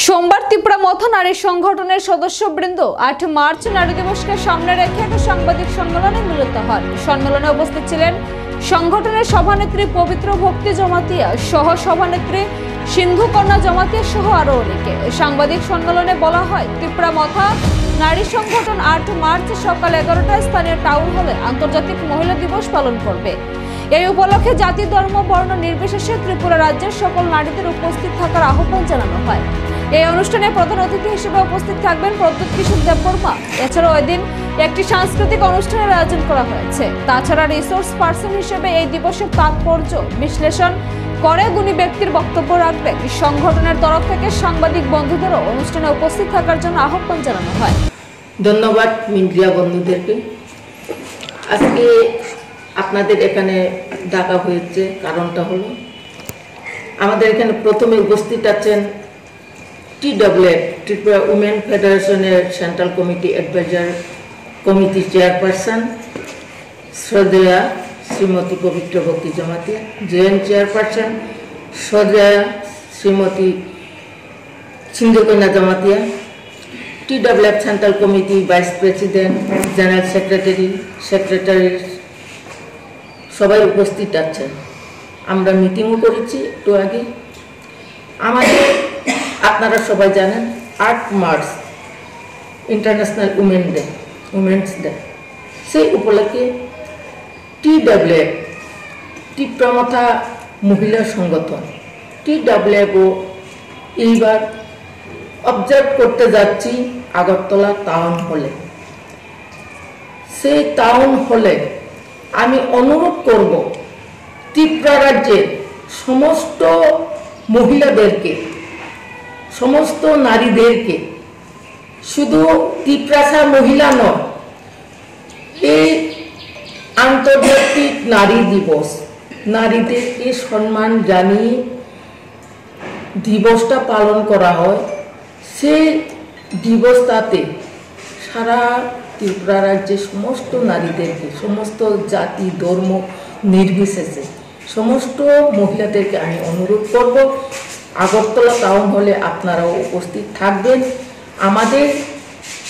সোমবার ত্রিপুরা মথ নারী সংগঠনের সদস্যবৃন্দ 8 মার্চ নারী দিবসকে সামনে রেখে এক সাংবাদিক সম্মেলনে মিলিত হন। সম্মেলনে উপস্থিত ছিলেন সংগঠনের সভানেত্রী পবিত্র ভক্তি জমাতিয়া সহ সভানেত্রী সিন্ধু কন্যা জমাতিয়া সহ আরো অনেকে। সাংবাদিক সম্মেলনে বলা হয়, ত্রিপুরা মথা নারী সংগঠন 8 মার্চ সকাল 11টায় স্থানীয় টাউন হলে আন্তর্জাতিক মহিলা দিবস পালন করবে। এই উপলক্ষে জাতি ধর্ম বর্ণ নির্বিশেষে ত্রিপুরা রাজ্যের সকল নারীদের উপস্থিত থাকার আহ্বান জানানো হয়। এই অনুষ্ঠানে প্রধান অতিথি হিসেবে উপস্থিত থাকবেন প্রদ্যুৎ কিশোর দেববর্মা। এছাড়াও এদিন একটি সাংস্কৃতিক অনুষ্ঠানের আয়োজন করা হয়েছে। তাছাড়া রিসোর্স পার্সন হিসেবে এই দিবসের তাৎপর্য বিশ্লেষণ করে গুণী ব্যক্তির বক্তব্য রাখবেন। সংগঠনের তরফ থেকে সাংবাদিক বন্ধুদেরও অনুষ্ঠানে উপস্থিত থাকার জন্য আহ্বান জানানো হয়। ধন্যবাদ মিডিয়া বন্ধুদেরকে। আজকে আপনাদের এখানে ডাকা হয়েছে, কারণটা হলো আমাদের এখানে প্রথমে উপস্থিত আছেন TWF ত্রিপুরা উমেন ফেডারেশনের central committee adviser committee chairperson শ্রদ্ধেয়া শ্রীমতী পবিত্র ভক্তি জমাতিয়া, জয়েন্ট চেয়ারপারসন শ্রদ্ধেয়া Shrimati Sindhu Kanya Jamatia, TWF central committee vice president, general secretary সবাই উপস্থিত আছেন। আমরা মিটিংও করেছি একটু আগে। আমাদের আপনারা সবাই জানেন 8 মার্চ ইন্টারন্যাশনাল উমেন্স ডে। সেই উপলক্ষে TWF ত্রিপুরা মথা মহিলা সংগঠন TWFও এইবার অবজার্ভ করতে যাচ্ছি আগরতলা টাউন হলে। সেই টাউন হলে আমি অনুরোধ করব ত্রিপুরা রাজ্যের সমস্ত মহিলাদেরকে, সমস্ত নারীদেরকে, শুধু ত্রিপুরা মহিলা নয়, এই আন্তর্জাতিক নারী দিবস, নারীদেরকে সম্মান জানিয়ে দিবসটা পালন করা হয়। সেই দিবসটাতে সারা ত্রিপুরা রাজ্যের সমস্ত নারীদেরকে, সমস্ত জাতি ধর্ম নির্বিশেষে সমস্ত মহিলাদেরকে আমি অনুরোধ করব আগরতলা টাউন হলে আপনারাও উপস্থিত থাকবেন। আমাদের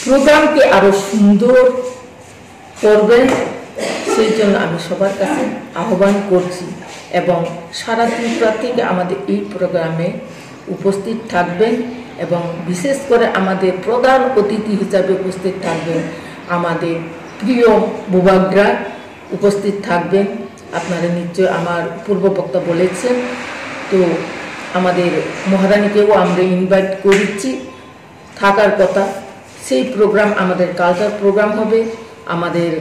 প্রোগ্রামকে আরও সুন্দর করবেন, সেই জন্য আমি সবার কাছে আহ্বান করছি এবং সারা ত্রিপুরা থেকে আমাদের এই প্রোগ্রামে উপস্থিত থাকবেন এবং বিশেষ করে আমাদের প্রধান অতিথি হিসাবে উপস্থিত থাকবেন আমাদের প্রিয় বুবাগ্রা উপস্থিত থাকবেন। আপনারা নিশ্চয় আমার পূর্ববক্তা বলেছেন, তো আমাদের মহারানীকেও আমরা ইনভাইট করেছি থাকার কথা। সেই প্রোগ্রাম আমাদের কালচার প্রোগ্রাম হবে। আমাদের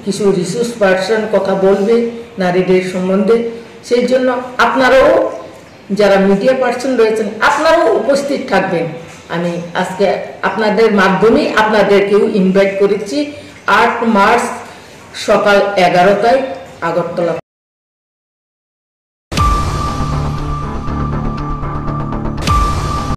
কিছু রিসোর্স পার্সন কথা বলবে নারীদের সম্বন্ধে। সেই জন্য আপনারাও যারা মিডিয়া পার্সন রয়েছেন আপনারাও উপস্থিত থাকবেন। আমি আজকে আপনাদের মাধ্যমেই আপনাদেরকেও ইনভাইট করেছি 8 মার্চ সকাল 11টায় আগরতলা।